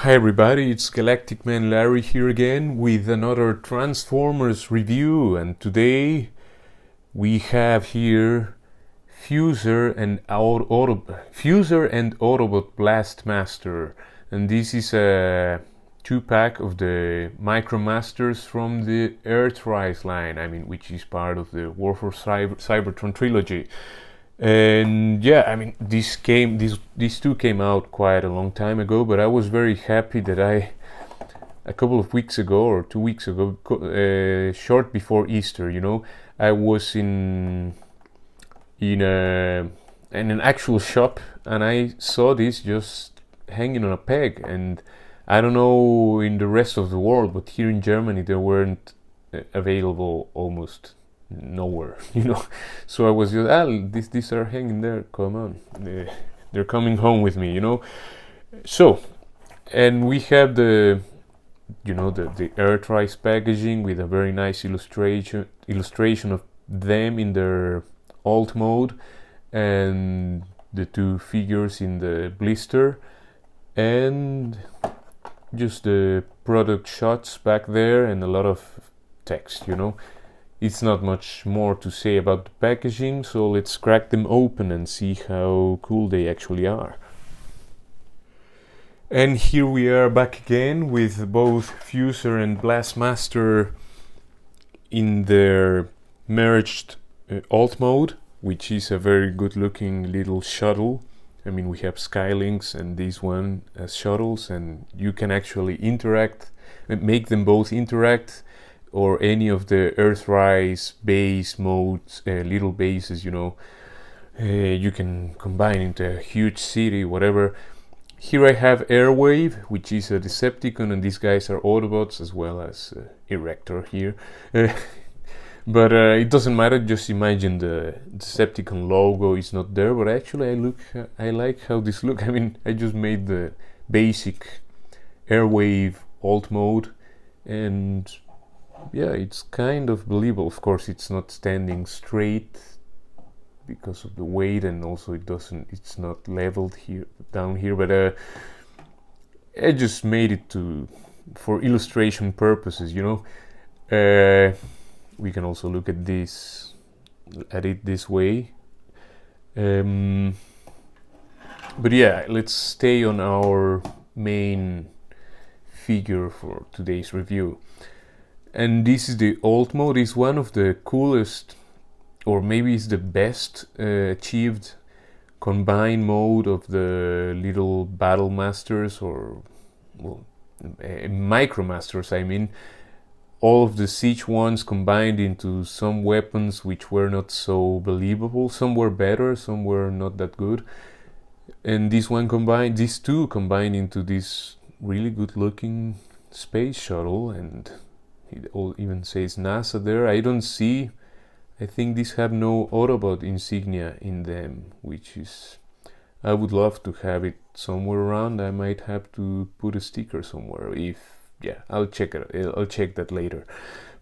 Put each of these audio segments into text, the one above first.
Hi everybody, it's Galactic Man Larry here again with another Transformers review, and today we have here Fuzer and Autobot Blastmaster, and this is a 2-pack of the Micromasters from the Earthrise line, which is part of the War for Cybertron Trilogy. And yeah, these two came out quite a long time ago, but I was very happy that a couple of weeks ago or 2 weeks ago, short before Easter, I was in an actual shop, and I saw this just hanging on a peg. And I don't know in the rest of the world, but here in Germany they weren't available almost nowhere. So I was just, these are hanging there, come on, they're coming home with me. So, and we have the Earthrise packaging with a very nice illustration of them in their alt mode, and the two figures in the blister, and just the product shots back there, and a lot of text. It's not much more to say about the packaging, so let's crack them open and see how cool they actually are. And here we are back again with both Fuzer and Blastmaster in their merged alt mode, which is a very good looking little shuttle. We have Skylinks and this one as shuttles, and you can actually interact, make them both interact, or any of the Earthrise base modes, little bases, you can combine into a huge city, whatever. Here I have Airwave, which is a Decepticon, and these guys are Autobots, as well as Erector here. But it doesn't matter, just imagine the Decepticon logo is not there, but actually I like how this looks. I just made the basic Airwave alt mode, and yeah, it's kind of believable. Of course, it's not standing straight because of the weight, and also it's not leveled here down here, but I just made it for illustration purposes. We can also look at it this way. But yeah, let's stay on our main figure for today's review. And this is the alt mode. Is one of the coolest, or maybe it's the best achieved combined mode of the little battle masters, or micromasters. All of the siege ones combined into some weapons which were not so believable. Some were better, some were not that good, and these two combined into this really good looking space shuttle. And it all even says NASA there. I think these have no Autobot insignia in them, which is, I would love to have it somewhere around. I might have to put a sticker somewhere. I'll check it. I'll check that later.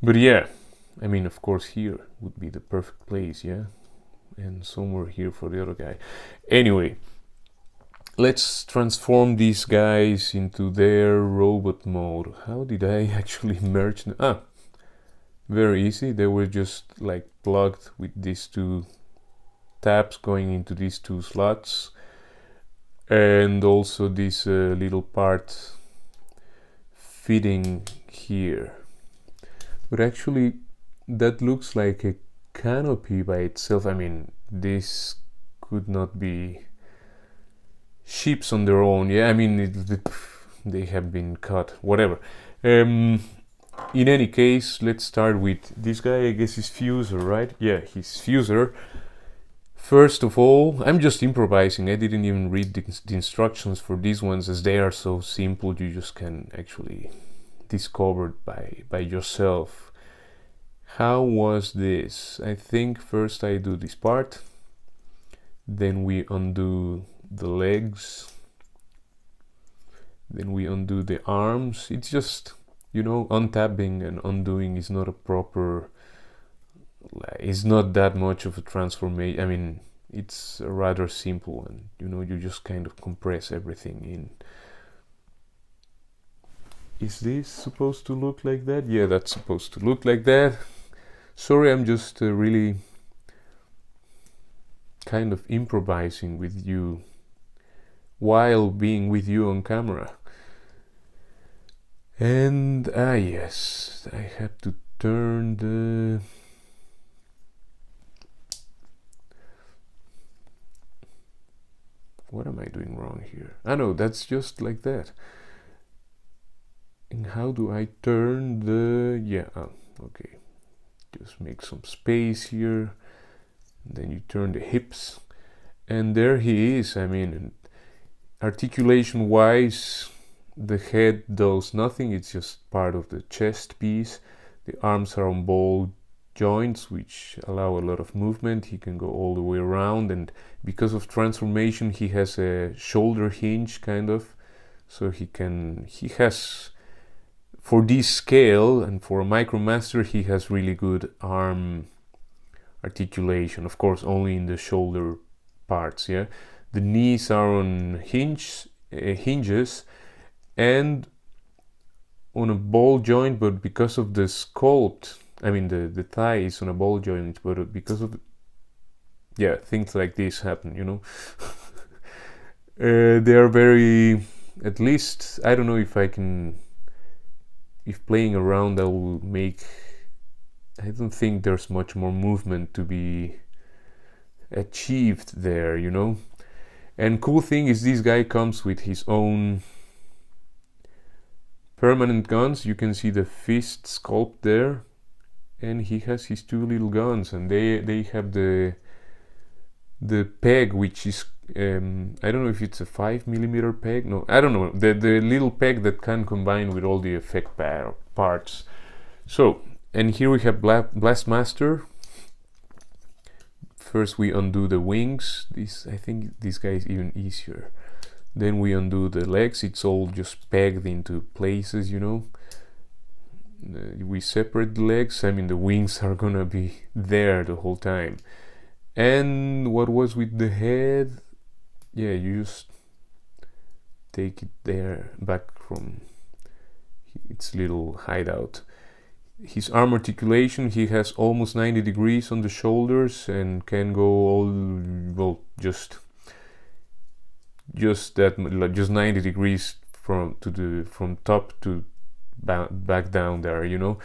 But yeah, of course here would be the perfect place, yeah? And somewhere here for the other guy. Anyway, let's transform these guys into their robot mode. How did I actually merge them? Very easy. They were just like plugged with these two tabs going into these two slots, and also this little part fitting here. But actually that looks like a canopy by itself. This could not be ships on their own. Yeah, they have been cut, whatever. In any case, let's start with this guy. I guess is Fuzer, right? Yeah, he's Fuzer. First of all, I'm just improvising. I didn't even read the instructions for these ones, as they are so simple. You just can actually discover it by yourself. How was this? I think first I do this part, then we undo the legs, then we undo the arms. It's just, untabbing and undoing is not it's not that much of a transformation. It's a rather simple one. You just kind of compress everything in. Is this supposed to look like that? Yeah, that's supposed to look like that. Sorry, I'm just really kind of improvising with you while being with you on camera. And yes, I have to turn the... What am I doing wrong here? No, that's just like that. And how do I turn the... Yeah, okay. Just make some space here. Then you turn the hips. And there he is. I mean, articulation wise, the head does nothing. It's just part of the chest piece. The arms are on ball joints, which allow a lot of movement. He can go all the way around, and because of transformation he has a shoulder hinge kind of, so he has, for this scale and for a MicroMaster, he has really good arm articulation. Of course, only in the shoulder parts. Yeah, the knees are on hinges and on a ball joint, but because of the sculpt, I mean the thigh is on a ball joint, but because of things like this happen, you know. They are very, at least I don't know if I can, if playing around I will make, I don't think there's much more movement to be achieved there, you know. And cool thing is this guy comes with his own permanent guns. You can see the fist sculpt there, and he has his two little guns, and they have the peg, which is I don't know if it's a 5mm peg. No, I don't know, the little peg that can combine with all the effect parts. So, and here we have Blastmaster. First we undo the wings. I think this guy is even easier. Then we undo the legs. It's all just pegged into places, you know. We separate the legs. I mean, the wings are gonna be there the whole time. And what was with the head? Yeah, you just take it there back from its little hideout. His arm articulation, he has almost 90 degrees on the shoulders and can go all, well, just 90 degrees from top to back down there, you know.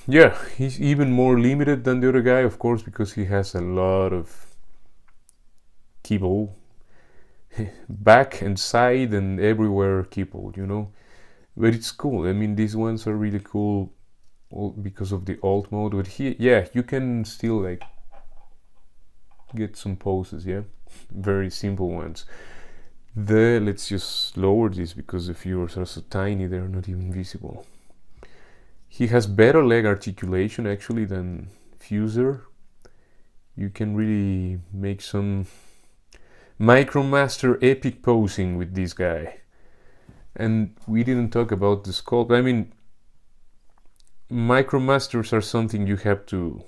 Yeah, he's even more limited than the other guy, of course, because he has a lot of keyboard back and side and everywhere keyboard, you know. But it's cool. I mean, these ones are really cool because of the alt mode. But here, yeah, you can still like get some poses, yeah, very simple ones. Let's just lower this because the viewers are so tiny they're not even visible. He has better leg articulation actually than Fuzer. You can really make some MicroMaster epic posing with this guy. And we didn't talk about the sculpt. I mean, MicroMasters are something you have to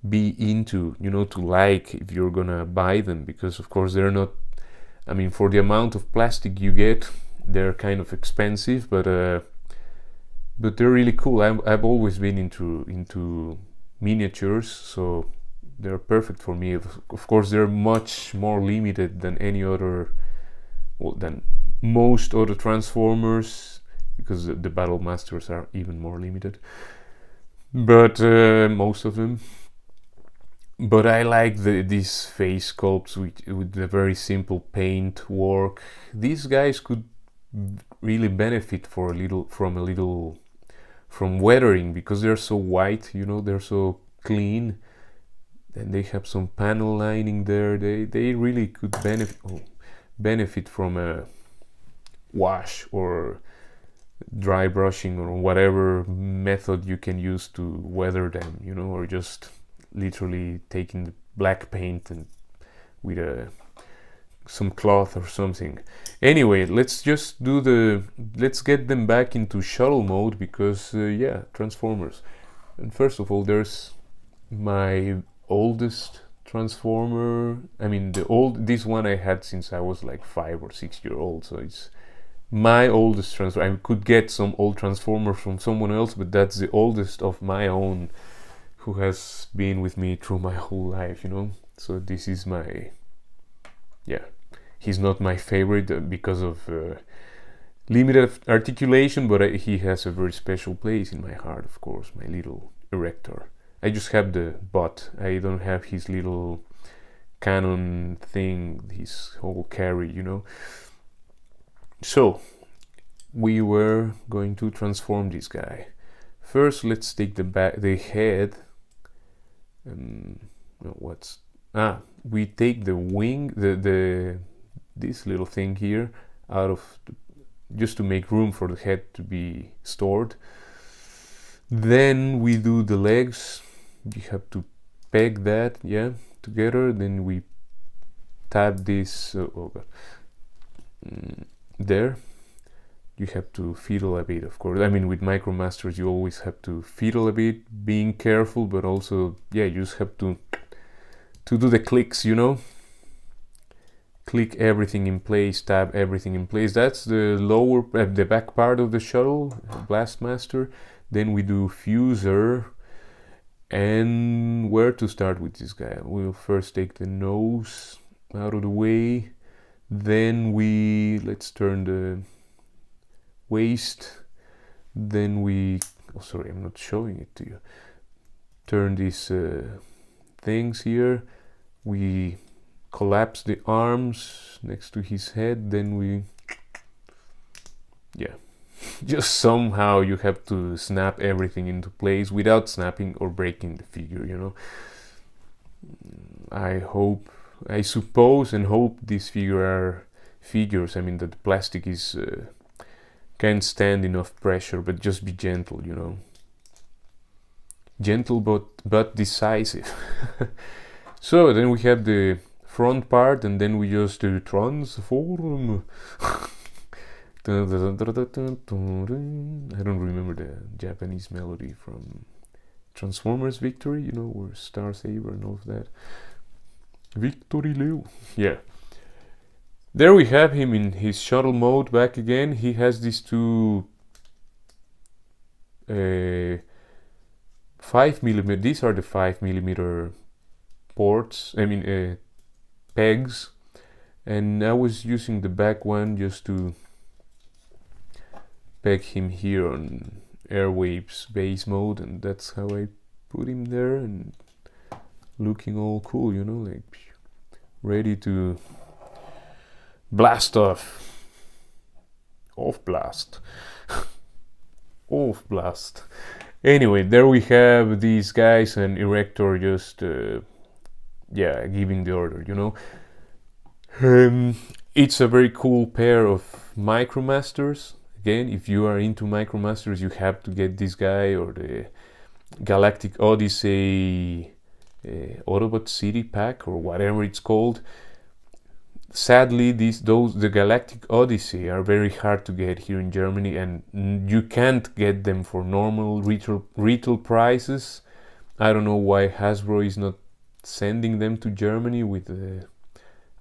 be into, you know, to like if you're gonna buy them, because of course they're not, I mean, for the amount of plastic you get, they're kind of expensive, but they're really cool. I've always been into miniatures, so they're perfect for me. Of course, they're much more limited than any other, well, than most other Transformers, because the Battle Masters are even more limited. But most of them. But I like these face sculpts with the very simple paint work. These guys could really benefit from weathering, because they're so white, you know, they're so clean, and they have some panel lining there. They really could benefit from a wash or dry brushing or whatever method you can use to weather them, you know, or just literally taking the black paint and with some cloth or something. Anyway, let's get them back into shuttle mode, because yeah, Transformers. And first of all, there's my oldest Transformer. I mean, this one I had since I was like 5 or 6 years old, so it's my oldest transformer. I could get some old transformer from someone else, but that's the oldest of my own, who has been with me through my whole life, you know. So this is my, yeah, he's not my favorite because of limited articulation, but he has a very special place in my heart, of course, my little erector. I just have the bot. I don't have his little cannon thing, his whole carry, you know. So we were going to transform this guy. First, let's take the head. We take the wing, this little thing here out of just to make room for the head to be stored. Then we do the legs. You have to peg that, yeah, together. Then we tab this there. You have to fiddle a bit, of course. I mean, with MicroMasters you always have to fiddle a bit, being careful, but also, yeah, you just have to do the clicks, you know. Click everything in place, tab everything in place. That's the lower, the back part of the shuttle, Blastmaster. Then we do Fuzer. And where to start with this guy? We'll first take the nose out of the way. Then let's turn the waist. Then oh sorry, I'm not showing it to you. Turn these things here. We collapse the arms next to his head. Then yeah, just somehow you have to snap everything into place without snapping or breaking the figure, you know. I suppose and hope these figures, I mean, that the plastic is can't stand enough pressure, but just be gentle, you know. Gentle but decisive. So then we have the front part, and then we just transform. I don't remember the Japanese melody from Transformers Victory, you know, or Star Saber and all of that. Victory Leo. Yeah. There we have him in his shuttle mode back again. He has these two 5mm. These are the 5mm ports. I mean pegs. And I was using the back one just to peg him here on Airwaves base mode, and that's how I put him there, and looking all cool, you know, like ready to blast off. Off blast. Off blast. Anyway, there we have these guys, and Erector just yeah, giving the order, you know. It's a very cool pair of MicroMasters. Again, if you are into MicroMasters, you have to get this guy, or the Galactic Odyssey Autobot City Pack, or whatever it's called. Sadly, the Galactic Odyssey are very hard to get here in Germany, and you can't get them for normal retail prices. I don't know why Hasbro is not sending them to Germany with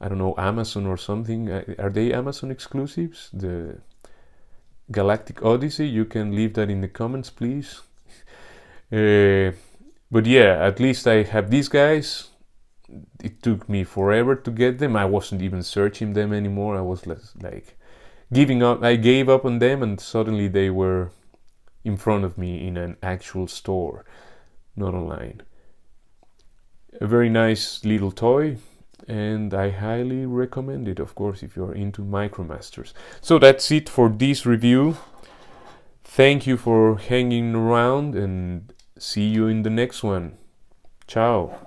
I don't know, Amazon or something. Are they Amazon exclusives? The Galactic Odyssey? You can leave that in the comments, please. But yeah, at least I have these guys. It took me forever to get them. I wasn't even searching them anymore. I was like giving up. I gave up on them, and suddenly they were in front of me in an actual store, not online. A very nice little toy, and I highly recommend it, of course, if you're into MicroMasters. So that's it for this review. Thank you for hanging around, and see you in the next one. Ciao.